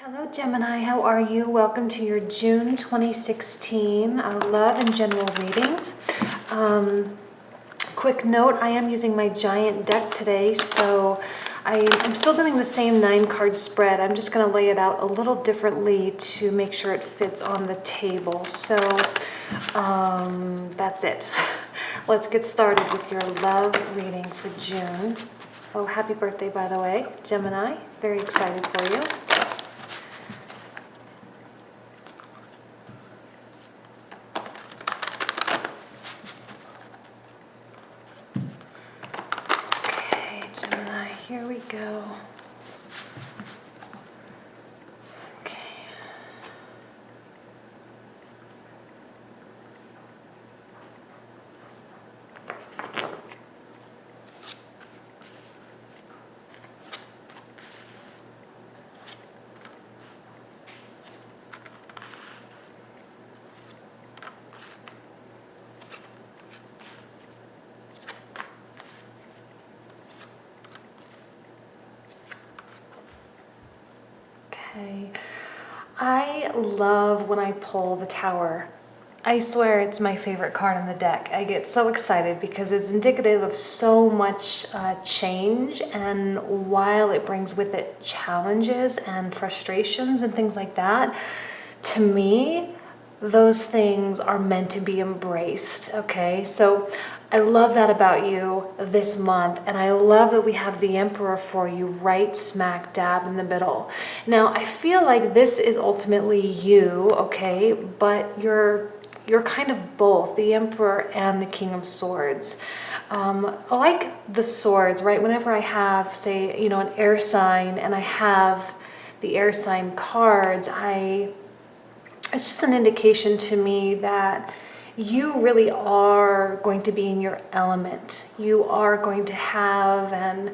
Hello Gemini, how are you? Welcome to your June 2016 love and general readings. Quick note, I am using my giant deck today, so I'm still doing the same 9-card spread. I'm just going to lay it out a little differently to make sure it fits on the table. So that's it. Let's get started with your love reading for June. Oh, happy birthday, by the way, Gemini. Very excited for you. Here we go. Okay. I love when I pull the Tower. I swear it's my favorite card in the deck. I get so excited because it's indicative of so much change, and while it brings with it challenges and frustrations and things like that, to me, those things are meant to be embraced, okay? So I love that about you this month, and I love that we have the Emperor for you right smack dab in the middle. Now, I feel like this is ultimately you, okay? But you're kind of both, the Emperor and the King of Swords. I like the swords, right? Whenever I have, say, you know, an air sign and I have the air sign cards, it's just an indication to me that you really are going to be in your element. You are going to have and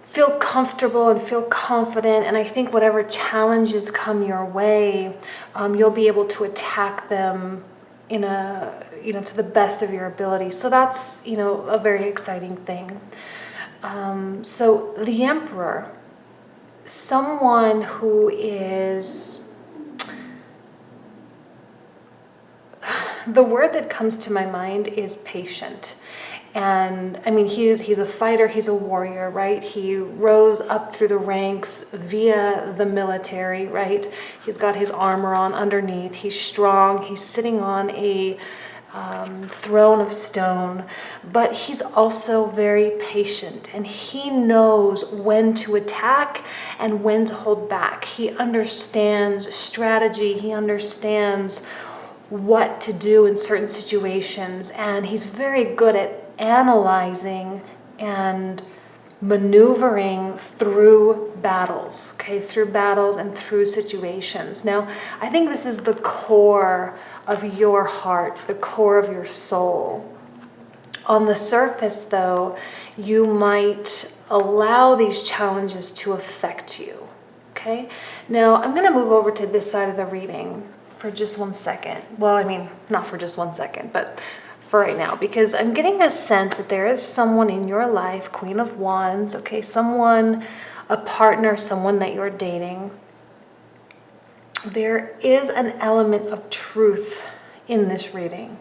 feel comfortable and feel confident. And I think whatever challenges come your way, you'll be able to attack them in to the best of your ability. So that's, a very exciting thing. So the Emperor, someone who is, the word that comes to my mind is patient. And I mean, he's a fighter, he's a warrior, right? He rose up through the ranks via the military, right? He's got his armor on underneath. He's strong. He's sitting on a throne of stone, but he's also very patient, and he knows when to attack and when to hold back. He understands strategy. He understands what to do in certain situations, and he's very good at analyzing and maneuvering through battles, okay, through battles and through situations. Now, I think this is the core of your heart, the core of your soul. On the surface, though, you might allow these challenges to affect you, okay? Now, I'm going to move over to this side of the reading for just 1 second. Well, I mean, not for just 1 second, but for right now, because I'm getting a sense that there is someone in your life, Queen of Wands, okay, someone, a partner, someone that you're dating. There is an element of truth in this reading.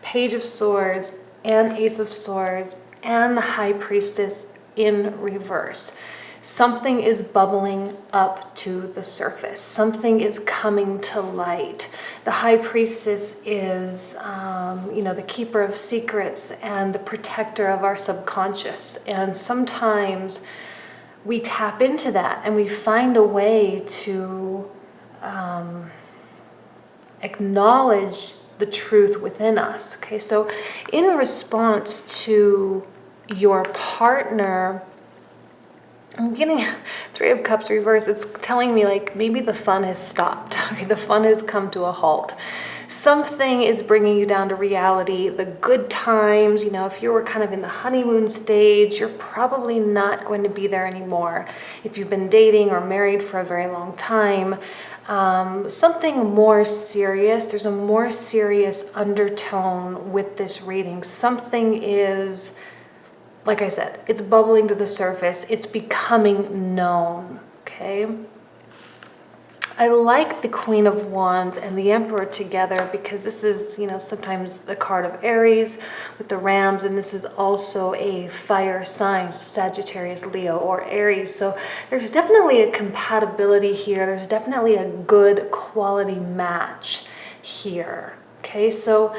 Page of Swords and Ace of Swords and the High Priestess in reverse. Something is bubbling up to the surface. Something is coming to light. The High Priestess is, the keeper of secrets and the protector of our subconscious. And sometimes we tap into that and we find a way to acknowledge the truth within us. Okay, so in response to your partner, I'm getting 3 of Cups reversed. It's telling me like maybe the fun has stopped. Okay, the fun has come to a halt. Something is bringing you down to reality. The good times, if you were kind of in the honeymoon stage, you're probably not going to be there anymore. If you've been dating or married for a very long time, something more serious, there's a more serious undertone with this reading. Something is, like I said, it's bubbling to the surface. It's becoming known, okay? I like the Queen of Wands and the Emperor together because this is, sometimes the card of Aries with the rams, and this is also a fire sign, so Sagittarius, Leo, or Aries. So there's definitely a compatibility here. There's definitely a good quality match here. Okay, so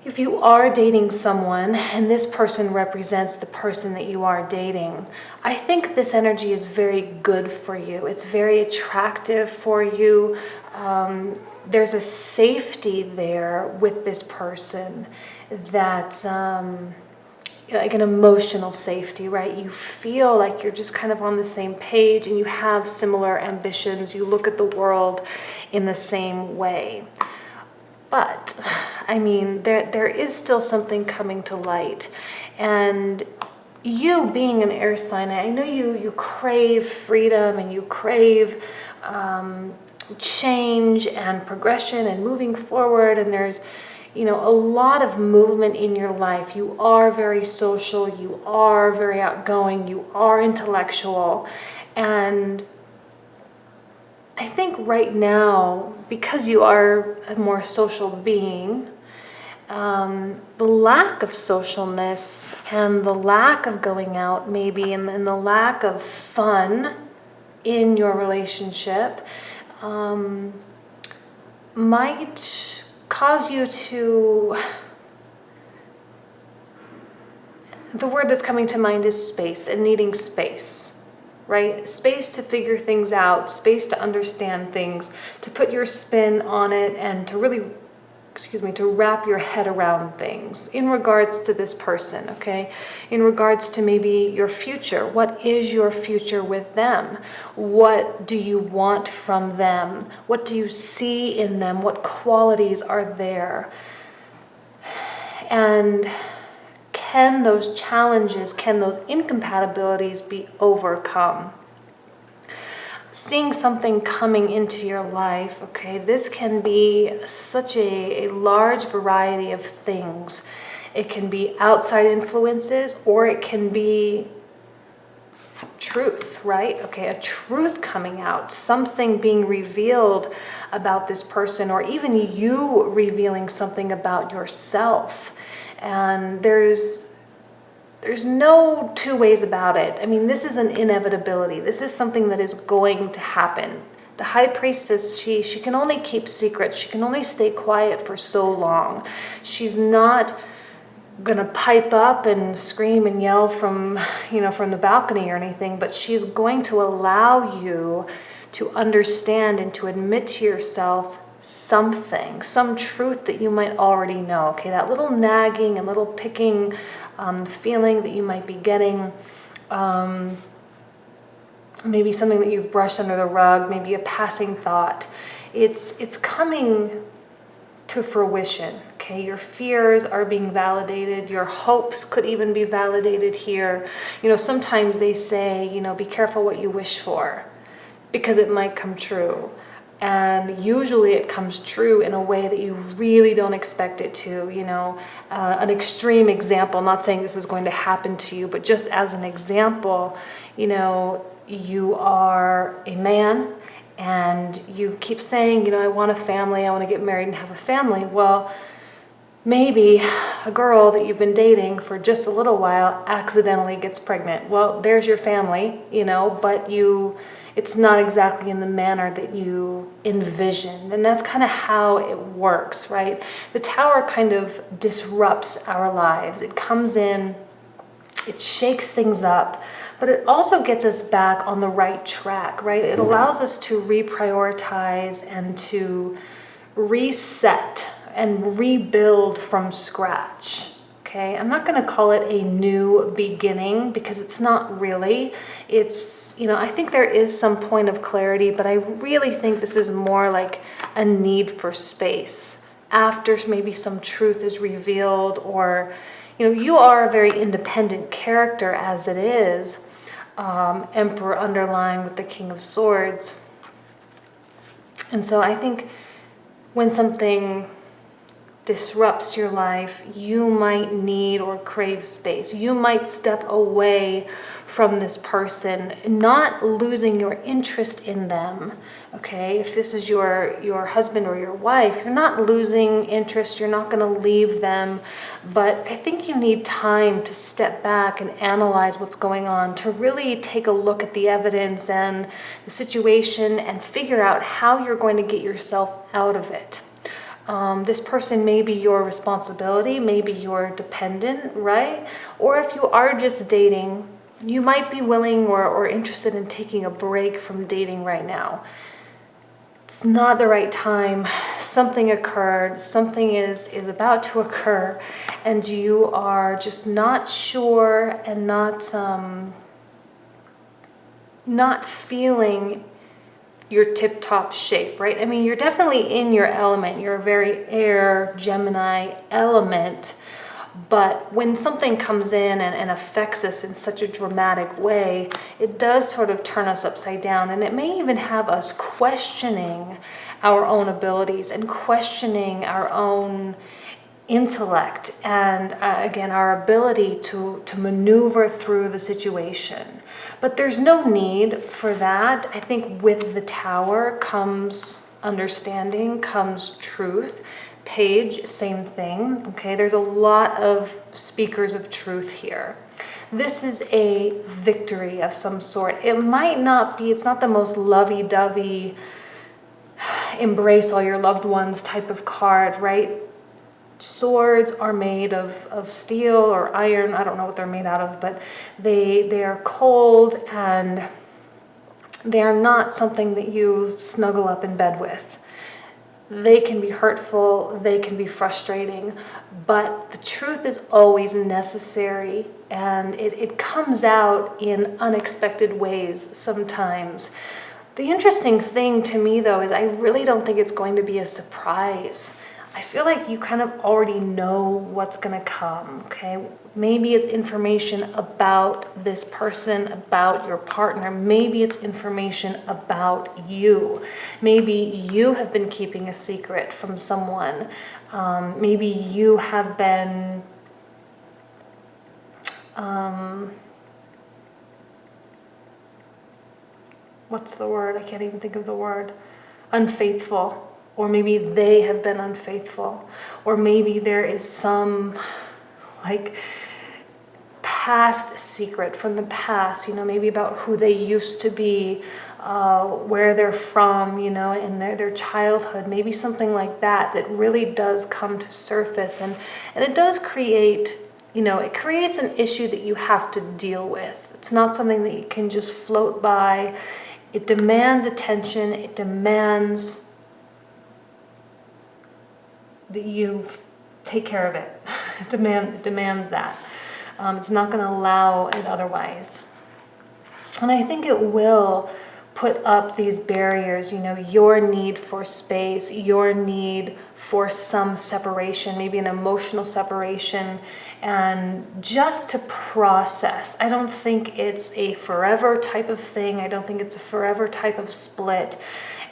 if you are dating someone and this person represents the person that you are dating, I think this energy is very good for you. It's very attractive for you. There's a safety there with this person that's like an emotional safety, right? You feel like you're just kind of on the same page and you have similar ambitions. You look at the world in the same way. But, I mean, there is still something coming to light. And you being an air sign, I know you crave freedom and you crave change and progression and moving forward. And there's, a lot of movement in your life. You are very social. You are very outgoing. You are intellectual. And I think right now, because you are a more social being, the lack of socialness and the lack of going out maybe and the lack of fun in your relationship might cause you to... The word that's coming to mind is space and needing space. Right? Space to figure things out, space to understand things, to put your spin on it, and to really, to wrap your head around things in regards to this person, okay? In regards to maybe your future. What is your future with them? What do you want from them? What do you see in them? What qualities are there? And can those challenges, can those incompatibilities be overcome? Seeing something coming into your life, okay, this can be such a large variety of things. It can be outside influences, or it can be truth, right? Okay, a truth coming out, something being revealed about this person, or even you revealing something about yourself. And there's no two ways about it. I mean, this is an inevitability. This is something that is going to happen. The High Priestess, she can only keep secrets. She can only stay quiet for so long. She's not gonna pipe up and scream and yell from the balcony or anything, but she's going to allow you to understand and to admit to yourself something, some truth that you might already know, okay? That little nagging and little picking feeling that you might be getting, maybe something that you've brushed under the rug, maybe a passing thought. It's coming to fruition, okay? Your fears are being validated. Your hopes could even be validated here. Sometimes they say, be careful what you wish for because it might come true. And usually it comes true in a way that you really don't expect it to, an extreme example, not saying this is going to happen to you, but just as an example, you are a man and you keep saying, I want a family, I want to get married and have a family. Well, maybe a girl that you've been dating for just a little while accidentally gets pregnant. Well, there's your family, but it's not exactly in the manner that you envisioned. And that's kind of how it works, right? The Tower kind of disrupts our lives. It comes in, it shakes things up, but it also gets us back on the right track, right? It allows us to reprioritize and to reset and rebuild from scratch. Okay, I'm not going to call it a new beginning because it's not really. It's, I think there is some point of clarity, but I really think this is more like a need for space after maybe some truth is revealed, or, you are a very independent character as it is, Emperor underlying with the King of Swords. And so I think when something disrupts your life, you might need or crave space. You might step away from this person, not losing your interest in them. Okay, if this is your husband or your wife, you're not losing interest, you're not going to leave them, but I think you need time to step back and analyze what's going on, to really take a look at the evidence and the situation and figure out how you're going to get yourself out of it. This person may be your responsibility, maybe you're dependent, right? Or if you are just dating, you might be willing or interested in taking a break from dating right now. It's not the right time. Something occurred, something is about to occur, and you are just not sure and not feeling your tip-top shape, right? I mean, you're definitely in your element. You're a very air Gemini element, but when something comes in and affects us in such a dramatic way, it does sort of turn us upside down, and it may even have us questioning our own abilities and questioning our own intellect and again, our ability to maneuver through the situation. But there's no need for that. I think with the Tower comes understanding, comes truth. Page, same thing. Okay, there's a lot of speakers of truth here. This is a victory of some sort. It might not be, it's not the most lovey-dovey, embrace all your loved ones type of card, right? Swords are made of steel or iron. I don't know what they're made out of, but they are cold, and they are not something that you snuggle up in bed with. They can be hurtful, they can be frustrating, but the truth is always necessary, and it comes out in unexpected ways sometimes. The interesting thing to me, though, is I really don't think it's going to be a surprise. I feel like you kind of already know what's going to come, okay? Maybe it's information about this person, about your partner. Maybe it's information about you. Maybe you have been keeping a secret from someone. Maybe you have been what's the word? I can't even think of the word. Unfaithful. Or maybe they have been unfaithful. Or maybe there is some like past secret from the past, maybe about who they used to be, where they're from, and their childhood, maybe something like that really does come to surface. And it does create, it creates an issue that you have to deal with. It's not something that you can just float by. It demands attention. It demands that you take care of it. It demands that. It's not going to allow it otherwise. And I think it will put up these barriers, your need for space, your need for some separation, maybe an emotional separation, and just to process. I don't think it's a forever type of thing. I don't think it's a forever type of split.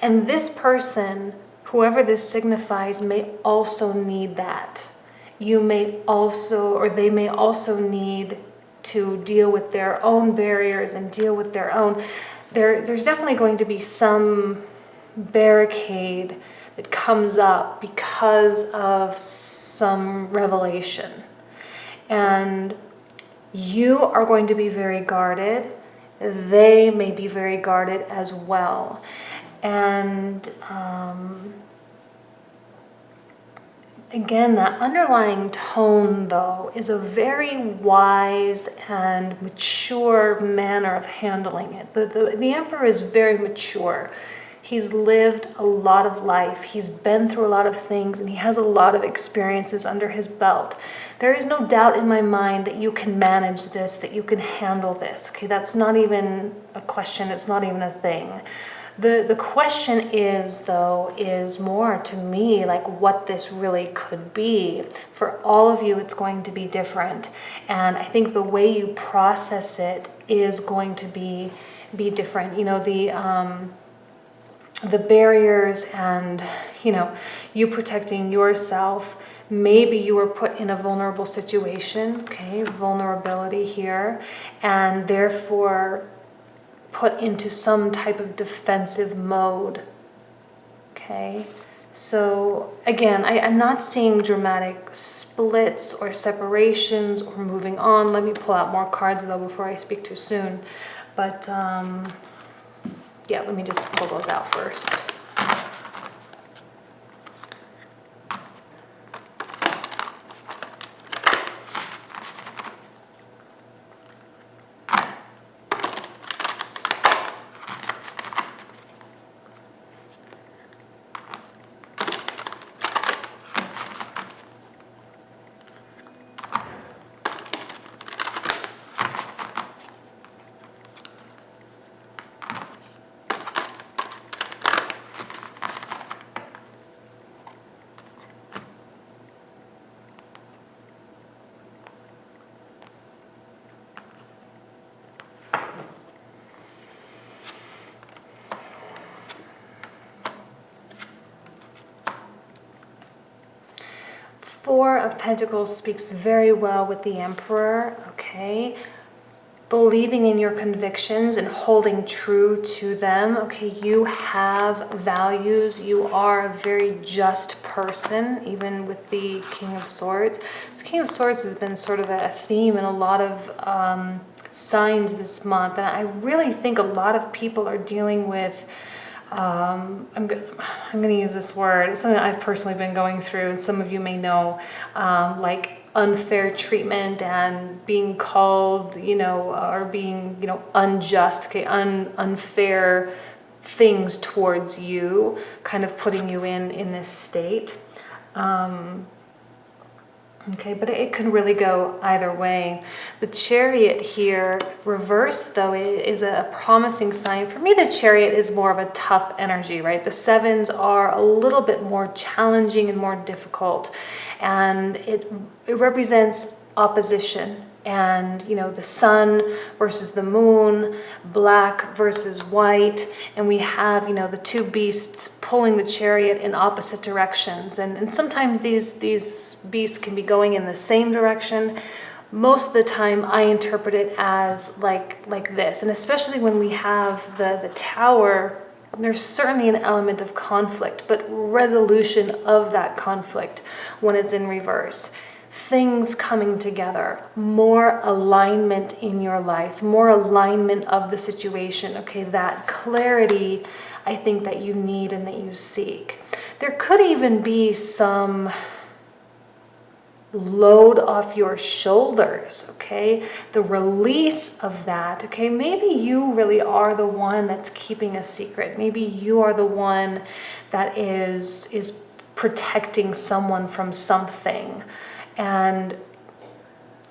And this person, whoever this signifies, may also need that. You may also, or they may also need to deal with their own barriers and deal with their own. There's definitely going to be some barricade that comes up because of some revelation. And you are going to be very guarded. They may be very guarded as well. And again, that underlying tone, though, is a very wise and mature manner of handling it. The Emperor is very mature. He's lived a lot of life. He's been through a lot of things, and he has a lot of experiences under his belt. There is no doubt in my mind that you can manage this, that you can handle this. Okay, that's not even a question. It's not even a thing. The question is, though, is more to me like what this really could be. For all of you, it's going to be different. And I think the way you process it is going to be different. The barriers and, you protecting yourself Maybe you were put in a vulnerable situation, okay, vulnerability here, and therefore put into some type of defensive mode, okay? So again, I'm not seeing dramatic splits or separations or moving on. Let me pull out more cards though before I speak too soon. But yeah, let me just pull those out first. Four of Pentacles speaks very well with the Emperor, okay? Believing in your convictions and holding true to them, okay? You have values. You are a very just person, even with the King of Swords. This King of Swords has been sort of a theme in a lot of signs this month, and I really think a lot of people are dealing with I'm going to use this word. It's something that I've personally been going through, and some of you may know, like unfair treatment and being called, you know, or being, you know, unjust, okay, unfair things towards you, kind of putting you in this state. Okay, but it can really go either way. The Chariot here, reversed though, is a promising sign. For me, the Chariot is more of a tough energy, right? The sevens are a little bit more challenging and more difficult. And it represents opposition. And, you know, the sun versus the moon, black versus white. And we have, you know, the two beasts pulling the chariot in opposite directions. And sometimes these beasts can be going in the same direction. Most of the time I interpret it as like this. And especially when we have the Tower, there's certainly an element of conflict, but resolution of that conflict when it's in reverse. Things coming together, more alignment in your life, more alignment of the situation. Okay, that clarity I think that you need and that you seek. There could even be some load off your shoulders, okay? The release of that, okay? Maybe you really are the one that's keeping a secret. Maybe you are the one that is protecting someone from something. And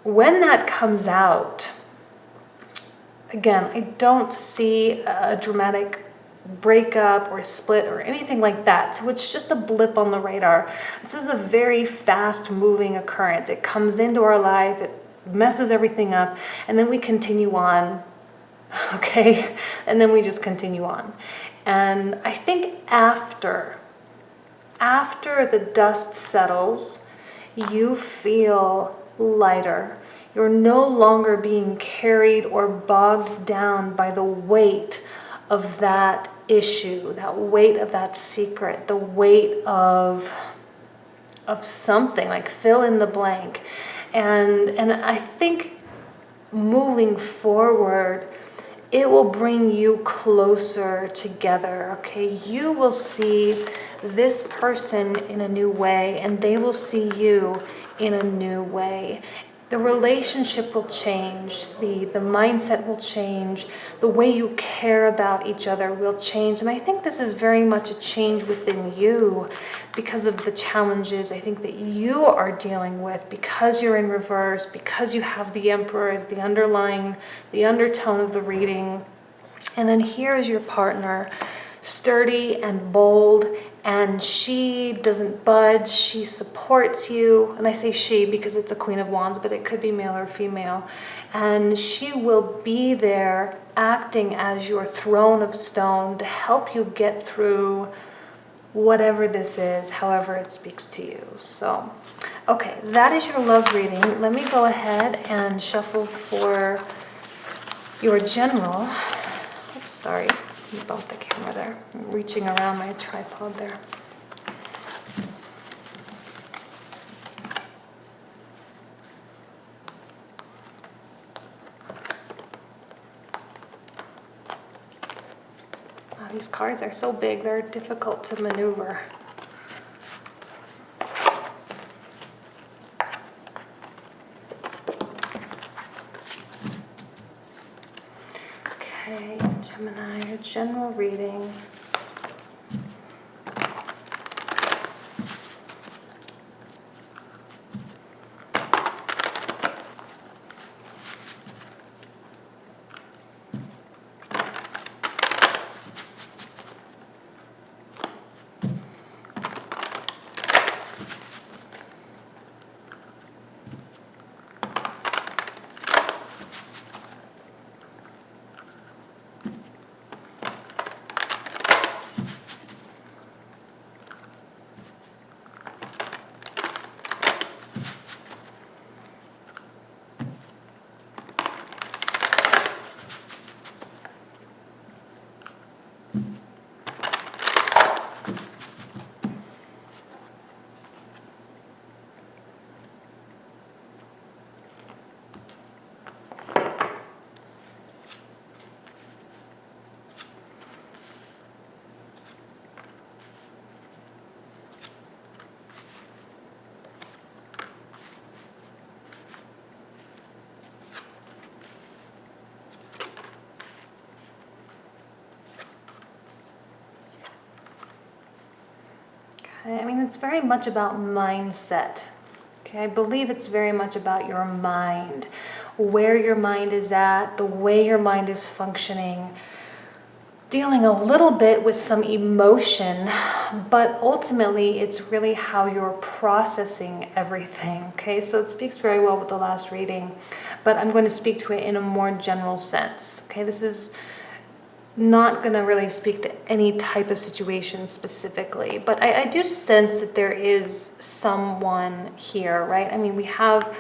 when that comes out, again, I don't see a dramatic breakup or split or anything like that. So it's just a blip on the radar. This is a very fast moving occurrence. It comes into our life, it messes everything up, and then we continue on, okay? And then we just continue on. And I think after the dust settles, you feel lighter. You're no longer being carried or bogged down by the weight of that issue, that weight of that secret, the weight of something, like fill in the blank. And I think moving forward, it will bring you closer together, okay? You will see this person in a new way, and they will see you in a new way. The relationship will change, the mindset will change, the way you care about each other will change. And I think this is very much a change within you because of the challenges I think that you are dealing with, because you're in reverse, because you have the Emperor as the undertone of the reading. And then here is your partner, sturdy and bold, and she doesn't budge, she supports you. And I say she because it's a Queen of Wands, but it could be male or female. And she will be there acting as your throne of stone to help you get through whatever this is, however it speaks to you. So Okay, that is your love reading. Let me go ahead and shuffle for your general. Oops, sorry, you bumped the camera there. I'm reaching around my tripod there. Wow, these cards are so big, they're difficult to maneuver. Okay, Gemini, your general reading. Okay, I mean, it's very much about mindset. Okay, I believe it's very much about your mind, where your mind is at, the way your mind is functioning, dealing a little bit with some emotion, but ultimately it's really how you're processing everything. Okay, so it speaks very well with the last reading, but I'm going to speak to it in a more general sense. Okay, this is not going to really speak to any type of situation specifically, but I do sense that there is someone here, right? I mean, we have,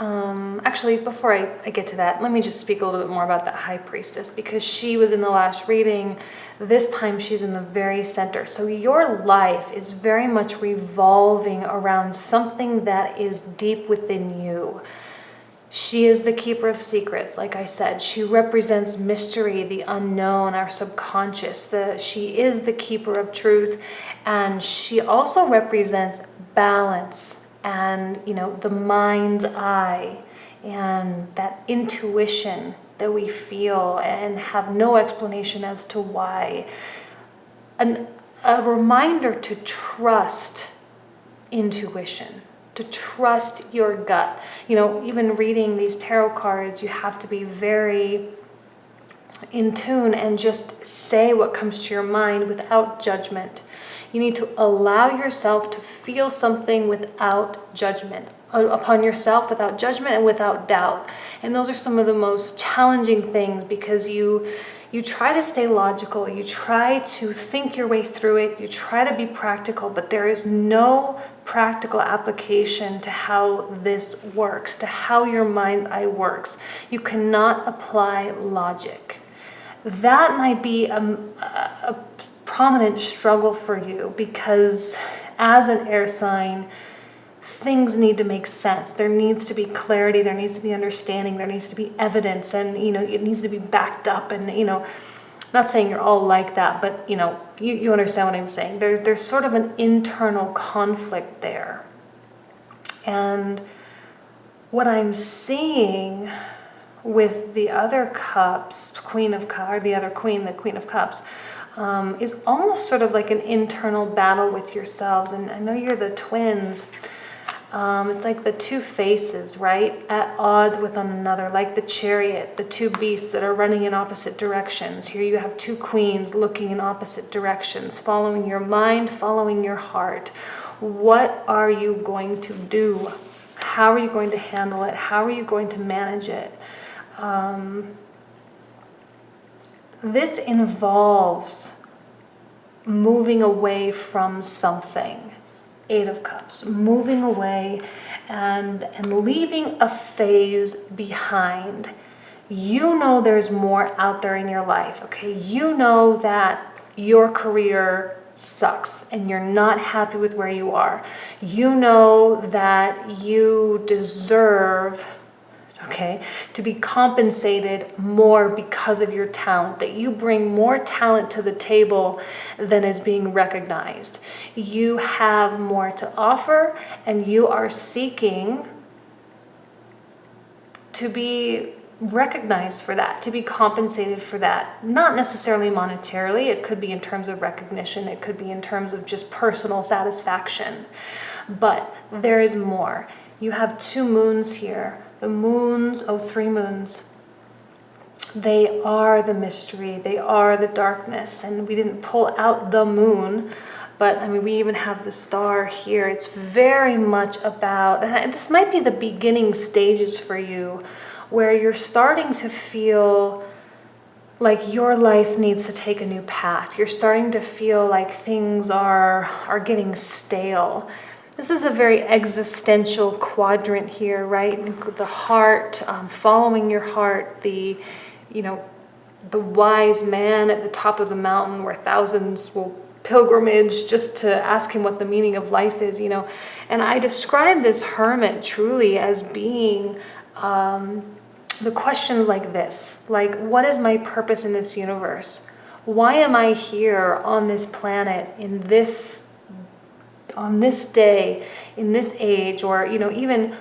actually, before I get to that, let me just speak a little bit more about that High Priestess, because she was in the last reading. This time she's in the very center. So your life is very much revolving around something that is deep within you. She is the keeper of secrets, like I said. She represents mystery, the unknown, our subconscious. She is the keeper of truth, and she also represents balance and, you know, the mind's eye and that intuition that we feel and have no explanation as to why. A reminder to trust intuition, to trust your gut. You know, even reading these tarot cards, you have to be very in tune and just say what comes to your mind without judgment. You need to allow yourself to feel something without judgment, upon yourself, without judgment and without doubt. And those are some of the most challenging things, because you try to stay logical, you try to think your way through it, you try to be practical, but there is no practical application to how this works, to how your mind's eye works. You cannot apply logic. That might be a prominent struggle for you, because as an air sign, things need to make sense. There needs to be clarity, there needs to be understanding, there needs to be evidence, and, you know, it needs to be backed up. And, you know, not saying you're all like that, but, you know, you understand what I'm saying. There's sort of an internal conflict there. And what I'm seeing with the other cups, Queen of Cups, or the other queen, the Queen of Cups, is almost sort of like an internal battle with yourselves. And I know you're the twins. It's like the two faces, right? At odds with one another, like the Chariot, the two beasts that are running in opposite directions. Here you have two queens looking in opposite directions, following your mind, following your heart. What are you going to do? How are you going to handle it? How are you going to manage it? This involves moving away from something. Eight of Cups, moving away and leaving a phase behind. You know there's more out there in your life, okay? You know that your career sucks and you're not happy with where you are. You know that you deserve, okay, to be compensated more because of your talent, that you bring more talent to the table than is being recognized. You have more to offer and you are seeking to be recognized for that, to be compensated for that. Not necessarily monetarily, it could be in terms of recognition, it could be in terms of just personal satisfaction. But there is more. You have two moons here. The moons, three moons. They are the mystery, they are the darkness. And we didn't pull out the moon, but I mean, we even have the star here. It's very much about, and this might be the beginning stages for you, where you're starting to feel like your life needs to take a new path. You're starting to feel like things are getting stale. This is a very existential quadrant here, right? The heart, following your heart, the wise man at the top of the mountain where thousands will pilgrimage just to ask him what the meaning of life is, And I describe this hermit truly as being the questions like this, like, what is my purpose in this universe? Why am I here on this planet on this day, in this age, or, even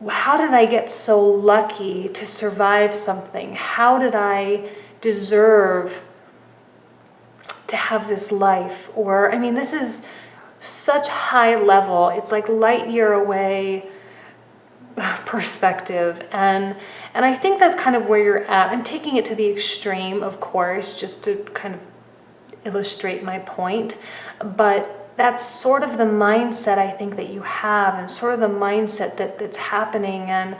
how did I get so lucky to survive something? How did I deserve to have this life? Or, this is such high level. It's like light year away perspective. And I think that's kind of where you're at. I'm taking it to the extreme, of course, just to kind of illustrate my point. But that's sort of the mindset I think that you have, and sort of the mindset that's happening, and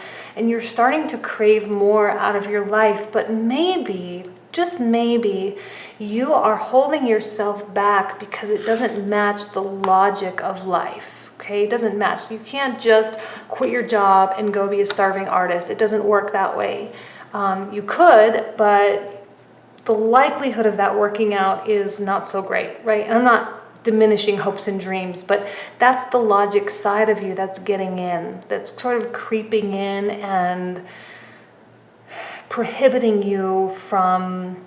you're starting to crave more out of your life. But maybe, just maybe, you are holding yourself back because it doesn't match the logic of life. Okay, it doesn't match. You can't just quit your job and go be a starving artist. It doesn't work that way. You could, but the likelihood of that working out is not so great, right? And I'm not diminishing hopes and dreams, but that's the logic side of you that's getting in, that's sort of creeping in and prohibiting you from,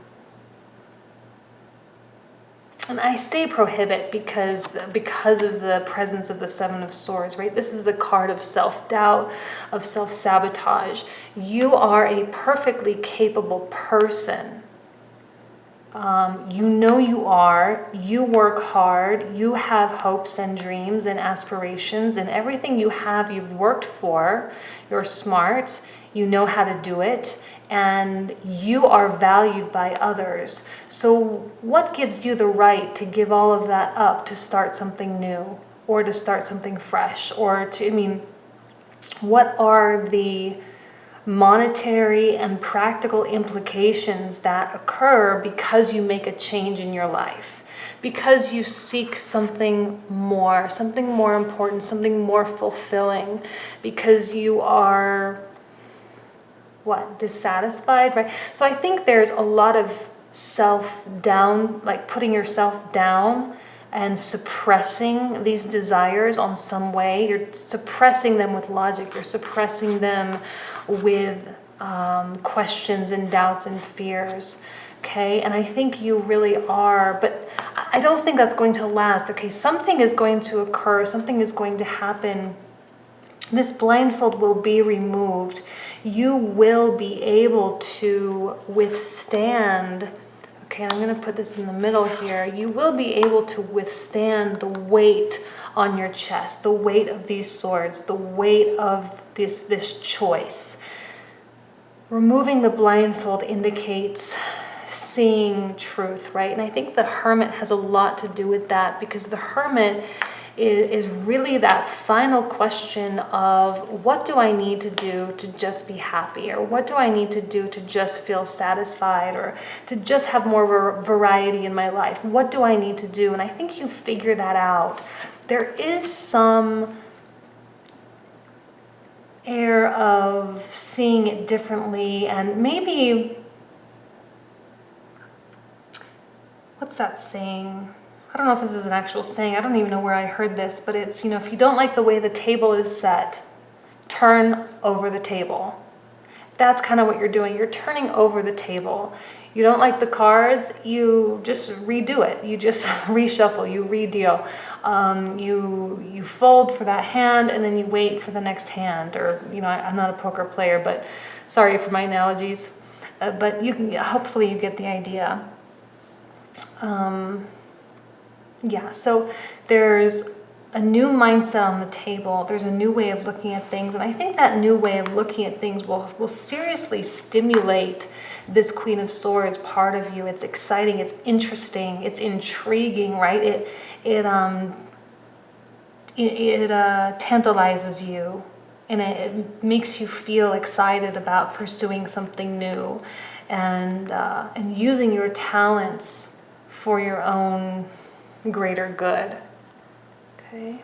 and I say prohibit because of the presence of the Seven of Swords, right? This is the card of self-doubt, of self-sabotage. You are a perfectly capable person. You are, you work hard, you have hopes and dreams and aspirations, and everything you have, you've worked for. You're smart, you know how to do it, and you are valued by others. So what gives you the right to give all of that up to start something new, or to start something fresh, or what are the monetary and practical implications that occur because you make a change in your life, because you seek something more important, something more fulfilling, because you are dissatisfied, right? So I think there's a lot of self-down, like putting yourself down and suppressing these desires on some way. You're suppressing them with logic. You're suppressing them with questions and doubts and fears. Okay, and I think you really are, but I don't think that's going to last. Okay, something is going to occur. Something is going to happen. This blindfold will be removed. You will be able to withstand. Okay, I'm going to put this in the middle here. You will be able to withstand the weight on your chest, the weight of these swords, the weight of this choice. Removing the blindfold indicates seeing truth, right? And I think the Hermit has a lot to do with that, because the Hermit is really that final question of, what do I need to do to just be happy? Or what do I need to do to just feel satisfied, or to just have more variety in my life? What do I need to do? And I think you figure that out. there is some air of seeing it differently, and maybe, what's that saying? I don't know if this is an actual saying. I don't even know where I heard this, but it's, if you don't like the way the table is set, turn over the table. That's kind of what you're doing. You're turning over the table. You don't like the cards, you just redo it. You just reshuffle, you redeal. You fold for that hand, and then you wait for the next hand. Or, I'm not a poker player, but sorry for my analogies. But hopefully you get the idea. Yeah, so there's a new mindset on the table. There's a new way of looking at things. And I think that new way of looking at things will seriously stimulate this Queen of Swords part of you. It's exciting, it's interesting, it's intriguing, right? It tantalizes you, and it makes you feel excited about pursuing something new, and using your talents for your own greater good. Okay.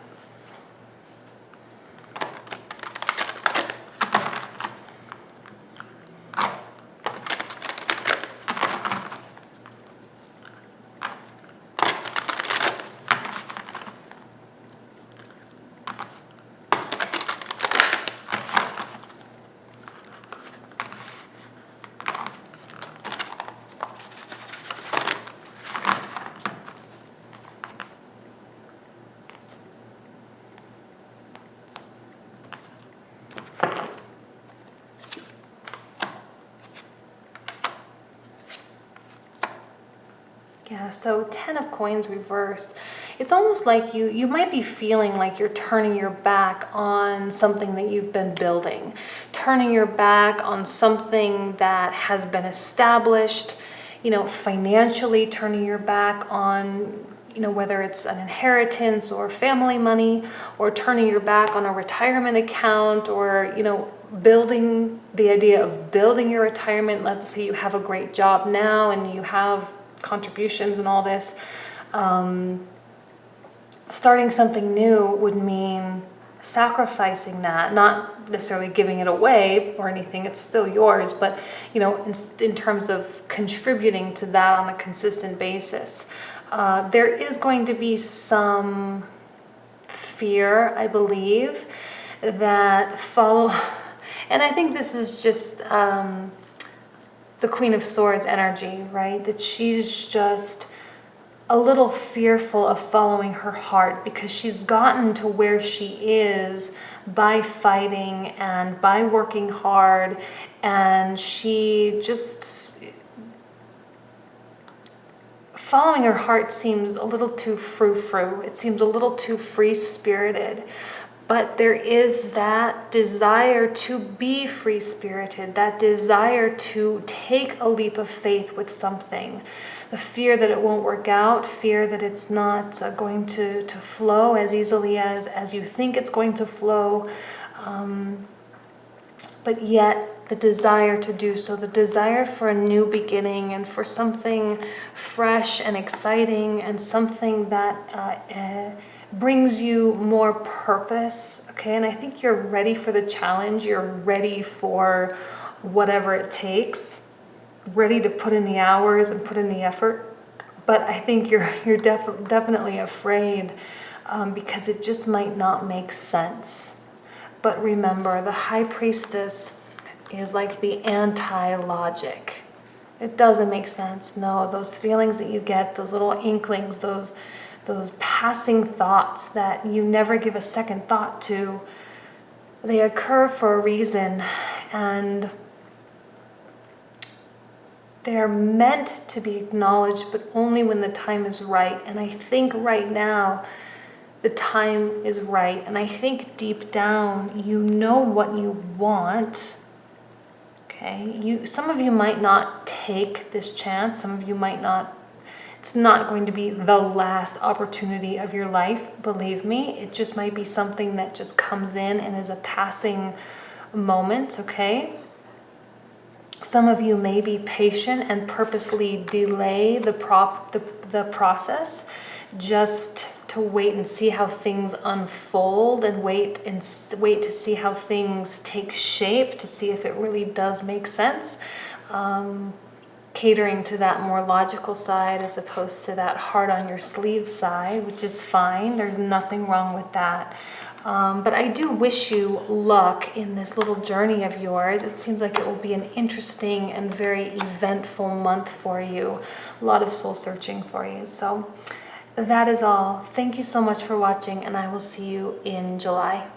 Yeah, so 10 of Coins reversed. It's almost like you might be feeling like you're turning your back on something that you've been building, turning your back on something that has been established, financially, turning your back on, whether it's an inheritance or family money, or turning your back on a retirement account, or, building the idea of building your retirement. Let's say you have a great job now and you have contributions and all this. Starting something new would mean sacrificing that, not necessarily giving it away or anything, it's still yours, but in terms of contributing to that on a consistent basis. There is going to be some fear, I believe, that follow, and I think this is just the Queen of Swords energy, right? That she's just a little fearful of following her heart, because she's gotten to where she is by fighting and by working hard, and she just, following her heart seems a little too frou-frou. It seems a little too free-spirited. But there is that desire to be free-spirited, that desire to take a leap of faith with something. The fear that it won't work out, fear that it's not going to flow as easily as you think it's going to flow. But yet the desire to do so, the desire for a new beginning and for something fresh and exciting, and something that brings you more purpose, okay? And I think you're ready for the challenge. You're ready for whatever it takes, ready to put in the hours and put in the effort. But I think you're definitely afraid because it just might not make sense. But remember, the High Priestess is like the anti-logic. It doesn't make sense. No, those feelings that you get, those little inklings, those passing thoughts that you never give a second thought to, they occur for a reason, and they're meant to be acknowledged, but only when the time is right. And I think right now the time is right, and I think deep down you know what you want. Okay, some of you might not take this chance, some of you might not. It's not going to be the last opportunity of your life, believe me. It just might be something that just comes in and is a passing moment, okay? Some of you may be patient and purposely delay the process just to wait and see how things unfold, and wait to see how things take shape, to see if it really does make sense. Catering to that more logical side as opposed to that heart on your sleeve side, which is fine. There's nothing wrong with that. But I do wish you luck in this little journey of yours. It seems like it will be an interesting and very eventful month for you. A lot of soul searching for you. So that is all. Thank you so much for watching, and I will see you in July.